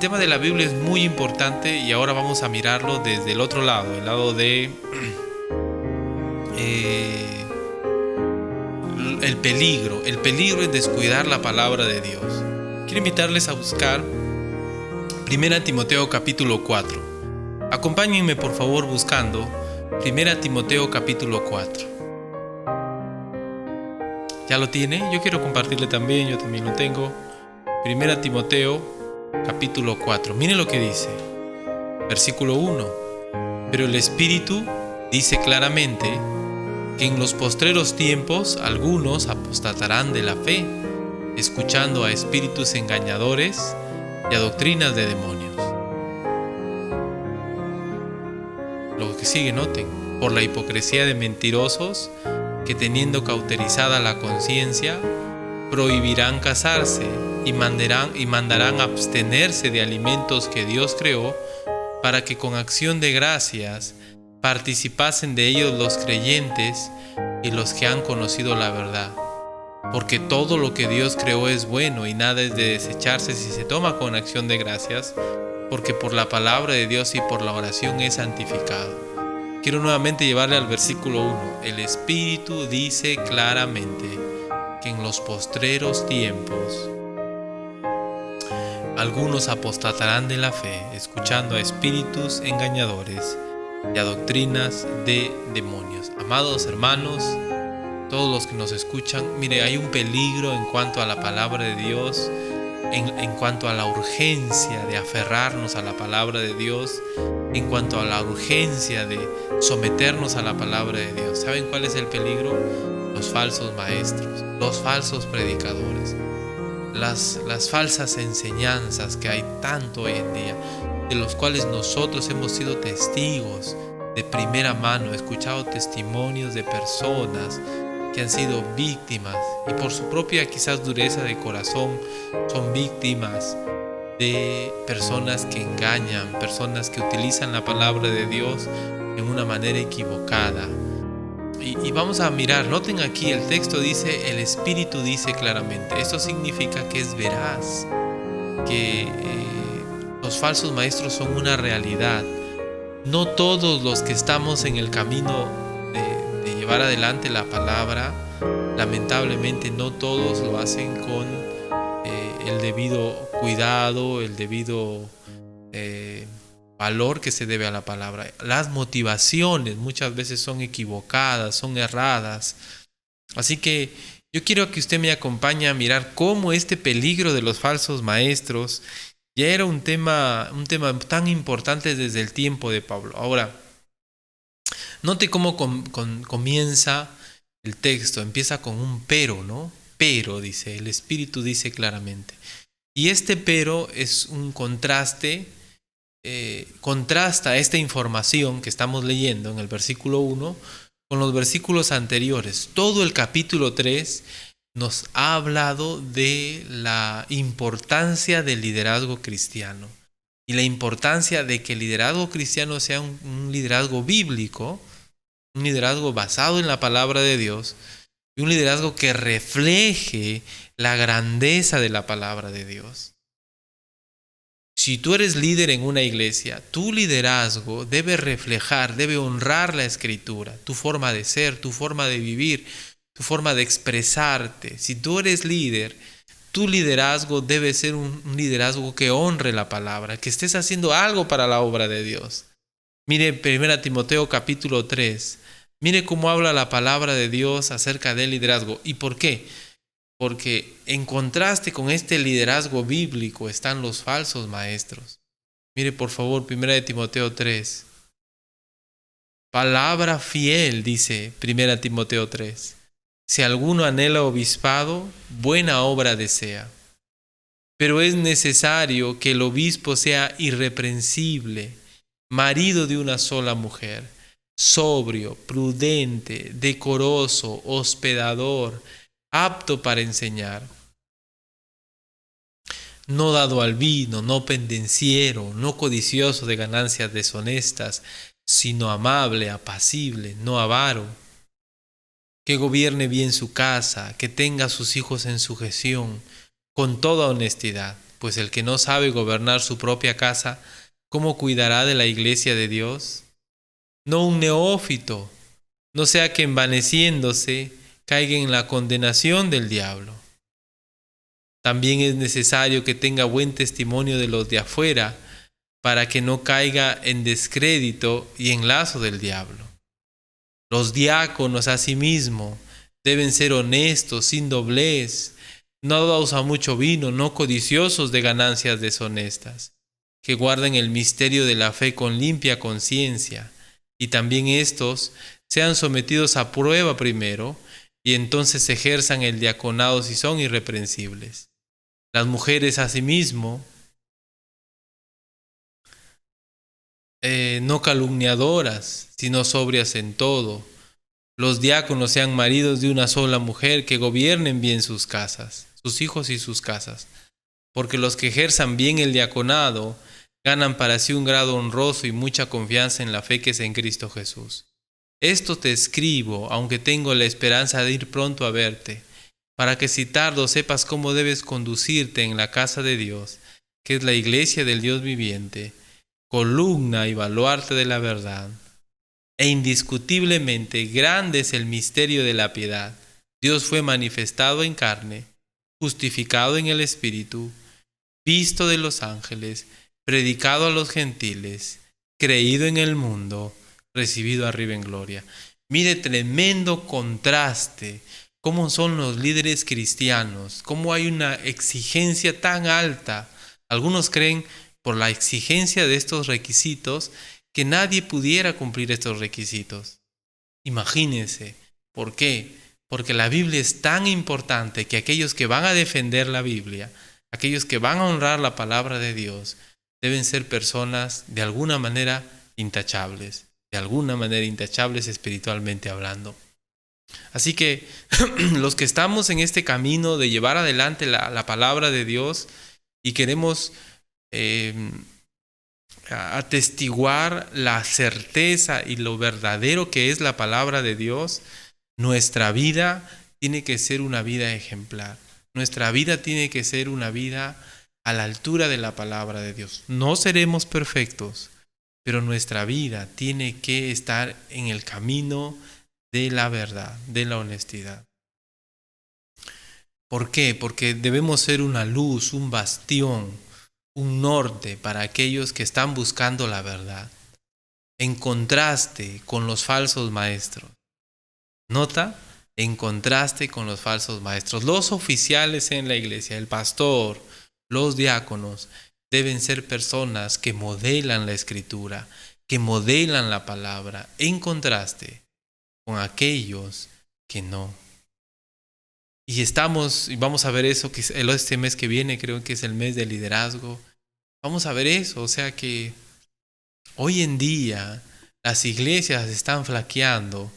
tema de la Biblia es muy importante y ahora vamos a mirarlo desde el otro lado, el lado de el peligro es descuidar la palabra de Dios. Quiero invitarles a buscar 1 Timoteo capítulo 4. Acompáñenme por favor buscando 1 Timoteo capítulo 4. ¿Ya lo tiene? Yo quiero compartirle también, yo también lo tengo. 1 Timoteo capítulo 4. Miren lo que dice. Versículo 1. Pero el Espíritu dice claramente que en los postreros tiempos algunos apostatarán de la fe, escuchando a espíritus engañadores y a doctrinas de demonios. Lo que sigue, noten, por la hipocresía de mentirosos que teniendo cauterizada la conciencia, prohibirán casarse y mandarán abstenerse de alimentos que Dios creó, para que con acción de gracias participasen de ellos los creyentes y los que han conocido la verdad. Porque todo lo que Dios creó es bueno y nada es de desecharse si se toma con acción de gracias, porque por la palabra de Dios y por la oración es santificado. Quiero nuevamente llevarle al versículo 1. El Espíritu dice claramente que en los postreros tiempos algunos apostatarán de la fe, escuchando a espíritus engañadores y a doctrinas de demonios. Amados hermanos, todos los que nos escuchan, mire, hay un peligro en cuanto a la palabra de Dios, en cuanto a la urgencia de aferrarnos a la palabra de Dios, en cuanto a la urgencia de someternos a la palabra de Dios. ¿Saben cuál es el peligro? Los falsos maestros, los falsos predicadores, las falsas enseñanzas que hay tanto hoy en día, de los cuales nosotros hemos sido testigos de primera mano, escuchado testimonios de personas que han sido víctimas y por su propia quizás dureza de corazón son víctimas de personas que engañan, personas que utilizan la palabra de Dios en una manera equivocada. Y vamos a mirar, noten aquí el texto dice, el Espíritu dice claramente. Esto significa que es veraz, que los falsos maestros son una realidad. No todos los que estamos en el camino de llevar adelante la palabra, lamentablemente no todos lo hacen con el debido cuidado, el debido valor que se debe a la palabra. Las motivaciones muchas veces son equivocadas, son erradas. Así que yo quiero que usted me acompañe a mirar cómo este peligro de los falsos maestros ya era un tema tan importante desde el tiempo de Pablo. Ahora, note cómo comienza el texto. Empieza con un pero, ¿no? Pero, dice, el Espíritu dice claramente. Y este pero es un contraste, contrasta esta información que estamos leyendo en el versículo 1 con los versículos anteriores. Todo el capítulo 3 nos ha hablado de la importancia del liderazgo cristiano y la importancia de que el liderazgo cristiano sea un liderazgo bíblico, un liderazgo basado en la palabra de Dios y un liderazgo que refleje la grandeza de la palabra de Dios. Si tú eres líder en una iglesia, tu liderazgo debe reflejar, debe honrar la Escritura, tu forma de ser, tu forma de vivir, tu forma de expresarte. Si tú eres líder, tu liderazgo debe ser un liderazgo que honre la palabra, que estés haciendo algo para la obra de Dios. Mire 1 Timoteo capítulo 3. Mire cómo habla la palabra de Dios acerca del liderazgo. ¿Y por qué? Porque en contraste con este liderazgo bíblico están los falsos maestros. Mire por favor 1 Timoteo 3. Palabra fiel, dice 1 Timoteo 3. Si alguno anhela obispado, buena obra desea. Pero es necesario que el obispo sea irreprensible, marido de una sola mujer, sobrio, prudente, decoroso, hospedador, apto para enseñar, no dado al vino, no pendenciero, no codicioso de ganancias deshonestas, sino amable, apacible, no avaro, que gobierne bien su casa, que tenga a sus hijos en sujeción, con toda honestidad. pues el que no sabe gobernar su propia casa, ¿cómo cuidará de la iglesia de Dios? No un neófito, no sea que envaneciéndose caiga en la condenación del diablo. También es necesario que tenga buen testimonio de los de afuera, para que no caiga en descrédito y en lazo del diablo. Los diáconos asimismo deben ser honestos, sin doblez, no dados a mucho vino, no codiciosos de ganancias deshonestas, que guarden el misterio de la fe con limpia conciencia, y también estos sean sometidos a prueba primero, y entonces ejerzan el diaconado si son irreprensibles. Las mujeres asimismo, no calumniadoras, sino sobrias en todo. Los diáconos sean maridos de una sola mujer, que gobiernen bien sus casas, sus hijos y sus casas, porque los que ejerzan bien el diaconado ganan para sí un grado honroso y mucha confianza en la fe que es en Cristo Jesús. Esto te escribo, aunque tengo la esperanza de ir pronto a verte, para que si tardo sepas cómo debes conducirte en la casa de Dios, que es la iglesia del Dios viviente, columna y baluarte de la verdad. E indiscutiblemente grande es el misterio de la piedad. Dios fue manifestado en carne, justificado en el Espíritu, visto de los ángeles, predicado a los gentiles, creído en el mundo, recibido arriba en gloria. Mire, tremendo contraste. Cómo son los líderes cristianos, cómo hay una exigencia tan alta. Algunos creen, por la exigencia de estos requisitos, que nadie pudiera cumplir estos requisitos. Imagínense, ¿por qué? Porque la Biblia es tan importante que aquellos que van a defender la Biblia, aquellos que van a honrar la palabra de Dios, deben ser personas de alguna manera intachables espiritualmente hablando. Así que los que estamos en este camino de llevar adelante la palabra de Dios y queremos atestiguar la certeza y lo verdadero que es la palabra de Dios, nuestra vida tiene que ser una vida ejemplar. Nuestra vida tiene que ser una vida a la altura de la palabra de Dios. No seremos perfectos, pero nuestra vida tiene que estar en el camino de la verdad, de la honestidad. ¿Por qué? Porque debemos ser una luz, un bastión, un norte para aquellos que están buscando la verdad, en contraste con los falsos maestros. ¿Nota? En contraste con los falsos maestros. Los oficiales en la iglesia, el pastor, los diáconos, deben ser personas que modelan la escritura, que modelan la palabra, en contraste con aquellos que no. Y vamos a ver eso, que este mes que viene creo que es el mes de liderazgo. Vamos a ver eso, o sea que hoy en día las iglesias están flaqueando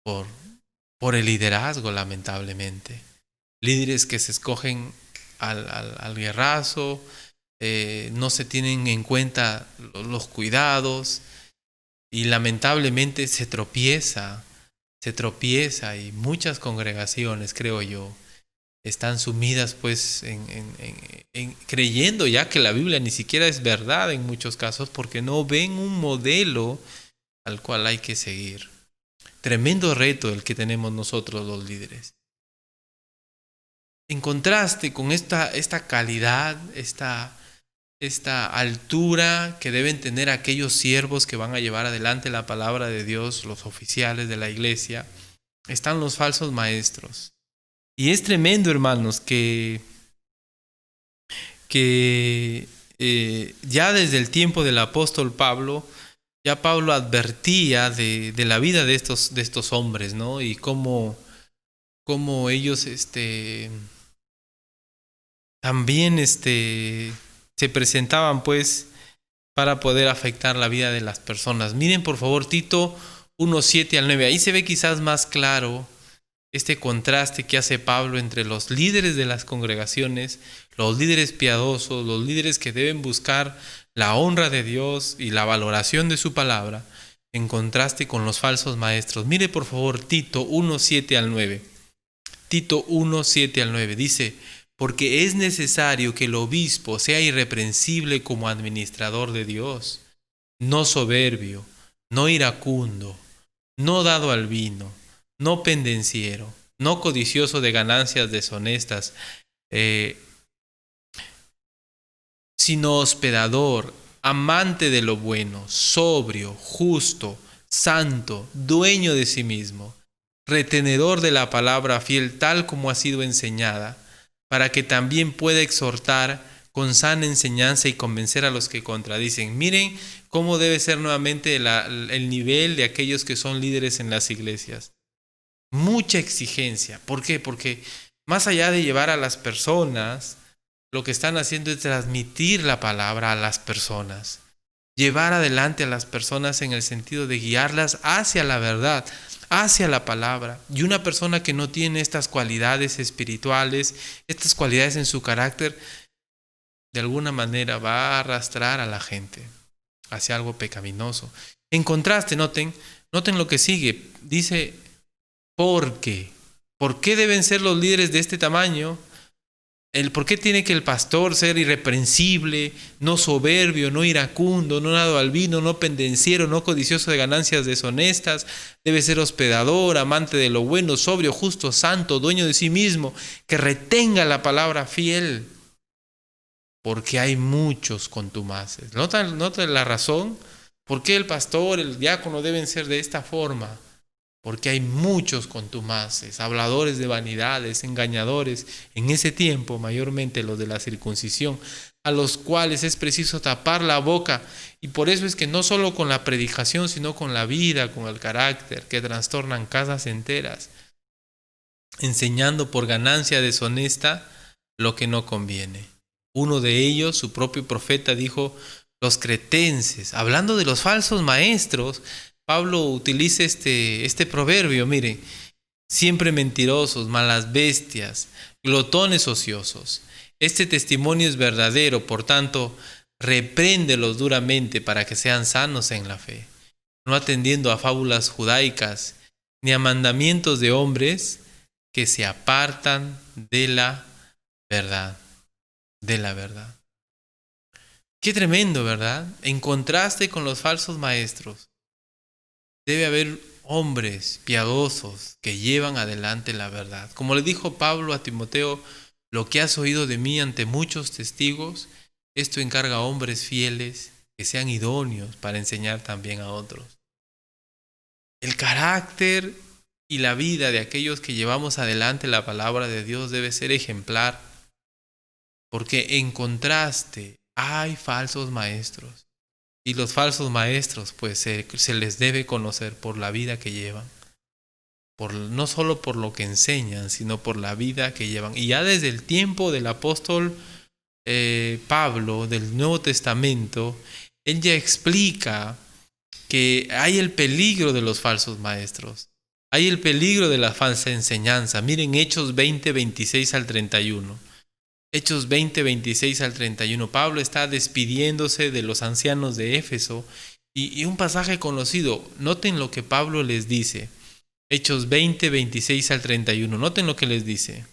por el liderazgo, lamentablemente. Líderes que se escogen al guerrazo, no se tienen en cuenta los cuidados y lamentablemente se tropieza y muchas congregaciones, creo yo, están sumidas pues en creyendo ya que la Biblia ni siquiera es verdad en muchos casos porque no ven un modelo al cual hay que seguir. Tremendo reto el que tenemos nosotros los líderes. En contraste con esta calidad, esta altura que deben tener aquellos siervos que van a llevar adelante la palabra de Dios, los oficiales de la iglesia, están los falsos maestros. Y es tremendo, hermanos, que ya desde el tiempo del apóstol Pablo, ya Pablo advertía de la vida de estos hombres, ¿no? Y cómo ellos también se presentaban pues para poder afectar la vida de las personas. Miren por favor Tito 1:7 al 9. Ahí se ve quizás más claro este contraste que hace Pablo entre los líderes de las congregaciones, los líderes piadosos, los líderes que deben buscar la honra de Dios y la valoración de su palabra, en contraste con los falsos maestros. Mire por favor Tito 1:7 al 9. Tito 1:7 al 9 dice: porque es necesario que el obispo sea irreprensible como administrador de Dios, no soberbio, no iracundo, no dado al vino, no pendenciero, no codicioso de ganancias deshonestas, sino hospedador, amante de lo bueno, sobrio, justo, santo, dueño de sí mismo, retenedor de la palabra fiel tal como ha sido enseñada, para que también pueda exhortar con sana enseñanza y convencer a los que contradicen. Miren cómo debe ser nuevamente el nivel de aquellos que son líderes en las iglesias. Mucha exigencia. ¿Por qué? Porque más allá de llevar a las personas, lo que están haciendo es transmitir la palabra a las personas. Llevar adelante a las personas en el sentido de guiarlas hacia la verdad, hacia la palabra. Y una persona que no tiene estas cualidades espirituales, estas cualidades en su carácter, de alguna manera va a arrastrar a la gente hacia algo pecaminoso. En contraste, noten lo que sigue. Dice, ¿por qué? ¿Por qué deben ser los líderes de este tamaño? ¿Por qué tiene que el pastor ser irreprensible, no soberbio, no iracundo, no dado al vino, no pendenciero, no codicioso de ganancias deshonestas? Debe ser hospedador, amante de lo bueno, sobrio, justo, santo, dueño de sí mismo, que retenga la palabra fiel. Porque hay muchos contumaces. ¿Nota la razón? ¿Por qué el pastor, el diácono deben ser de esta forma? Porque hay muchos contumaces, habladores de vanidades, engañadores, en ese tiempo mayormente los de la circuncisión, a los cuales es preciso tapar la boca. Y por eso es que no solo con la predicación, sino con la vida, con el carácter, que trastornan casas enteras, enseñando por ganancia deshonesta lo que no conviene. Uno de ellos, su propio profeta, dijo, los cretenses, hablando de los falsos maestros. Pablo utiliza este proverbio, miren, siempre mentirosos, malas bestias, glotones ociosos. Este testimonio es verdadero, por tanto, repréndelos duramente para que sean sanos en la fe, no atendiendo a fábulas judaicas, ni a mandamientos de hombres que se apartan de la verdad. De la verdad. Qué tremendo, ¿verdad? En contraste con los falsos maestros, debe haber hombres piadosos que llevan adelante la verdad. Como le dijo Pablo a Timoteo, lo que has oído de mí ante muchos testigos, esto encarga a hombres fieles que sean idóneos para enseñar también a otros. El carácter y la vida de aquellos que llevamos adelante la palabra de Dios debe ser ejemplar, porque en contraste hay falsos maestros. Y los falsos maestros, pues se les debe conocer por la vida que llevan. No solo por lo que enseñan, sino por la vida que llevan. Y ya desde el tiempo del apóstol Pablo, del Nuevo Testamento, él ya explica que hay el peligro de los falsos maestros. Hay el peligro de la falsa enseñanza. Miren Hechos 20, 26 al 31. Hechos 20, 26 al 31. Pablo está despidiéndose de los ancianos de Éfeso y un pasaje conocido. Noten lo que Pablo les dice. Hechos 20, 26 al 31. Noten lo que les dice.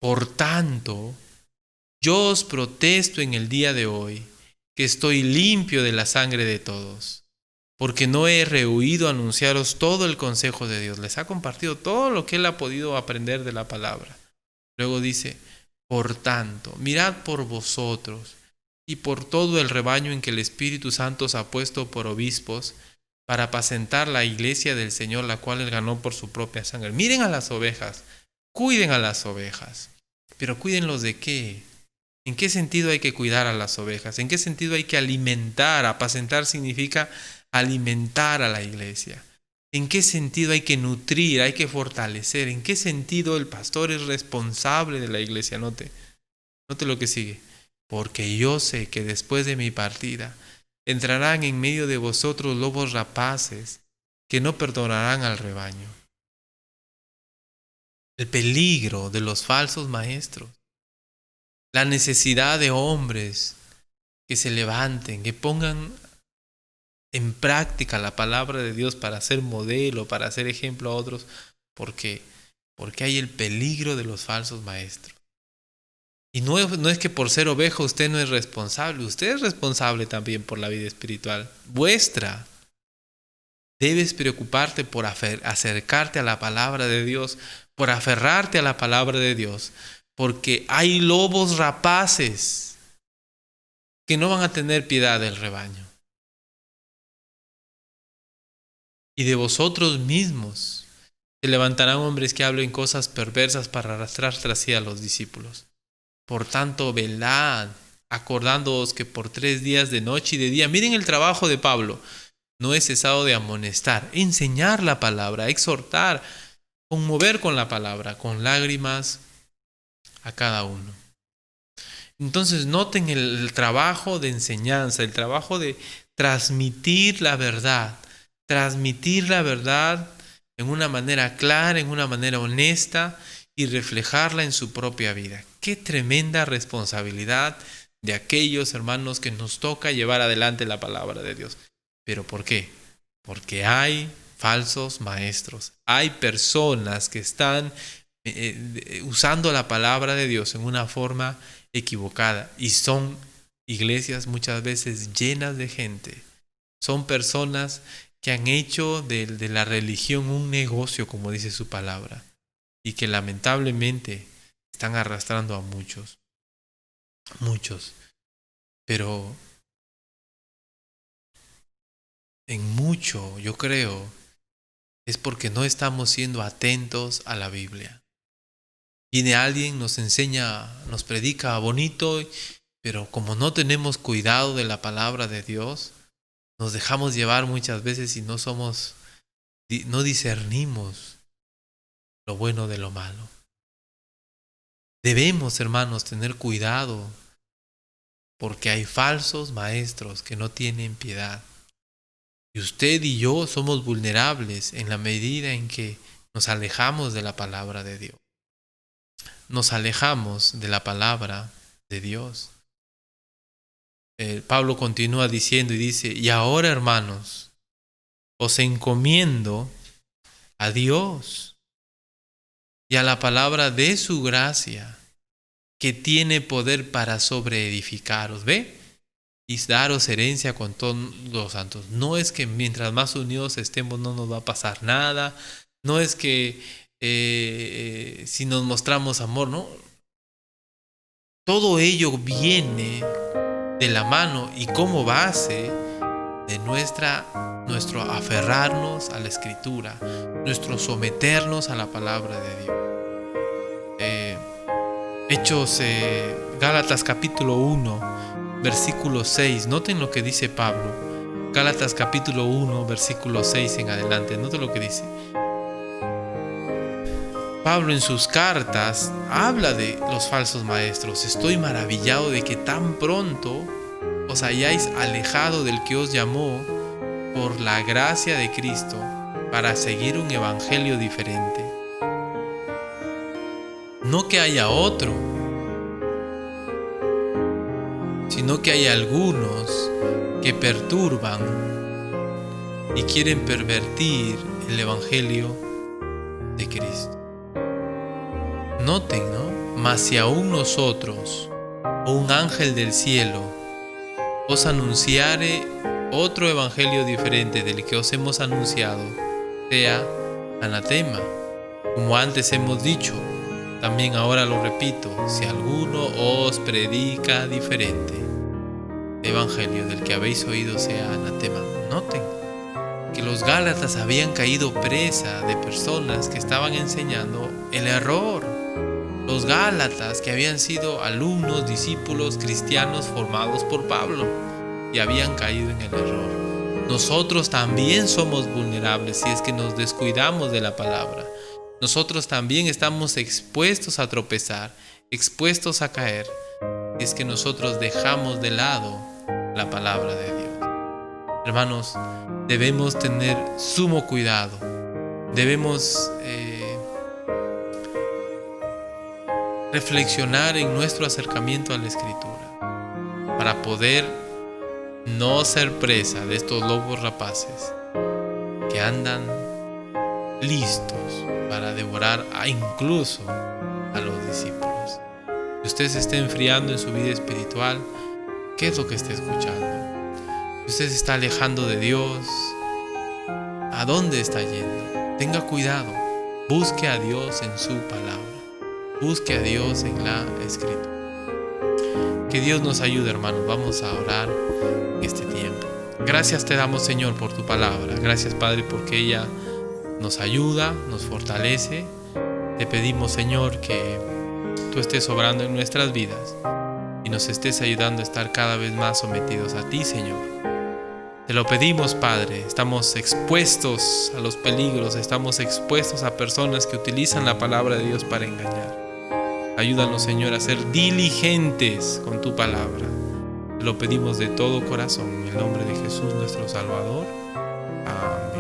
Por tanto, yo os protesto en el día de hoy que estoy limpio de la sangre de todos, porque no he rehuido anunciaros todo el consejo de Dios. Les ha compartido todo lo que él ha podido aprender de la palabra. Luego dice, por tanto, mirad por vosotros y por todo el rebaño en que el Espíritu Santo os ha puesto por obispos para apacentar la iglesia del Señor, la cual él ganó por su propia sangre. Miren a las ovejas, cuiden a las ovejas, pero ¿cuídenlos de qué? ¿En qué sentido hay que cuidar a las ovejas? ¿En qué sentido hay que alimentar? Apacentar significa alimentar a la iglesia. ¿En qué sentido hay que nutrir, hay que fortalecer? ¿En qué sentido el pastor es responsable de la iglesia? Note lo que sigue. Porque yo sé que después de mi partida entrarán en medio de vosotros lobos rapaces que no perdonarán al rebaño. El peligro de los falsos maestros. La necesidad de hombres que se levanten, que pongan en práctica la palabra de Dios para ser modelo, para ser ejemplo a otros. ¿Por qué? Porque hay el peligro de los falsos maestros. Y no es que por ser oveja usted no es responsable. Usted es responsable también por la vida espiritual vuestra. Debes preocuparte por acercarte a la palabra de Dios, por aferrarte a la palabra de Dios, porque hay lobos rapaces que no van a tener piedad del rebaño. Y de vosotros mismos se levantarán hombres que hablen cosas perversas para arrastrar tras sí a los discípulos. Por tanto, velad, acordándoos que por 3 días de noche y de día, miren el trabajo de Pablo, no he cesado de amonestar, enseñar la palabra, exhortar, conmover con la palabra, con lágrimas a cada uno. Entonces noten el trabajo de enseñanza, el trabajo de transmitir la verdad en una manera clara, en una manera honesta y reflejarla en su propia vida. Qué tremenda responsabilidad de aquellos hermanos que nos toca llevar adelante la palabra de Dios. ¿Pero por qué? Porque hay falsos maestros, hay personas que están usando la palabra de Dios en una forma equivocada y son iglesias muchas veces llenas de gente. Son personas que han hecho de la religión un negocio, como dice su palabra, y que lamentablemente están arrastrando a muchos. Pero en mucho, yo creo, es porque no estamos siendo atentos a la Biblia. Viene alguien, nos enseña, nos predica bonito, pero como no tenemos cuidado de la palabra de Dios, nos dejamos llevar muchas veces y no discernimos lo bueno de lo malo. Debemos, hermanos, tener cuidado porque hay falsos maestros que no tienen piedad. Y usted y yo somos vulnerables en la medida en que nos alejamos de la palabra de Dios. Nos alejamos de la palabra de Dios. Pablo continúa diciendo y dice, y ahora, hermanos, os encomiendo a Dios y a la palabra de su gracia, que tiene poder para sobreedificaros. ¿Ve? Y daros herencia con todos los santos. No es que mientras más unidos estemos no nos va a pasar nada. No es que si nos mostramos amor, no. Todo ello viene de la mano y como base de nuestro aferrarnos a la Escritura, nuestro someternos a la palabra de Dios. Gálatas capítulo 1, versículo 6. Noten lo que dice Pablo. Gálatas capítulo 1, versículo 6 en adelante. Noten lo que dice. Pablo en sus cartas habla de los falsos maestros. Estoy maravillado de que tan pronto os hayáis alejado del que os llamó por la gracia de Cristo para seguir un evangelio diferente. No que haya otro, sino que hay algunos que perturban y quieren pervertir el evangelio de Cristo. Noten, ¿no? Mas si aún nosotros o un ángel del cielo os anunciare otro evangelio diferente del que os hemos anunciado, sea anatema. Como antes hemos dicho, también ahora lo repito, si alguno os predica diferente evangelio del que habéis oído, sea anatema. Noten que los gálatas habían caído presa de personas que estaban enseñando el error. Los gálatas que habían sido alumnos, discípulos cristianos formados por Pablo y habían caído en el error. Nosotros también somos vulnerables si es que nos descuidamos de la palabra. Nosotros también estamos expuestos a tropezar, expuestos a caer, si es que nosotros dejamos de lado la palabra de Dios. Hermanos, debemos tener sumo cuidado. Debemos reflexionar en nuestro acercamiento a la Escritura para poder no ser presa de estos lobos rapaces que andan listos para devorar incluso a los discípulos. Si usted se está enfriando en su vida espiritual, ¿qué es lo que está escuchando? Si usted se está alejando de Dios, ¿a dónde está yendo? Tenga cuidado. Busque a Dios en su palabra. Busque a Dios en la Escritura. Que Dios nos ayude, hermanos. Vamos a orar en este tiempo. Gracias te damos, Señor, por tu palabra. Gracias, Padre, porque ella nos ayuda, nos fortalece. Te pedimos, Señor, que tú estés obrando en nuestras vidas y nos estés ayudando a estar cada vez más sometidos a ti, Señor. Te lo pedimos, Padre. Estamos expuestos a los peligros, estamos expuestos a personas que utilizan la palabra de Dios para engañar. Ayúdanos, Señor, a ser diligentes con tu palabra. Te lo pedimos de todo corazón, en el nombre de Jesús, nuestro Salvador. Amén.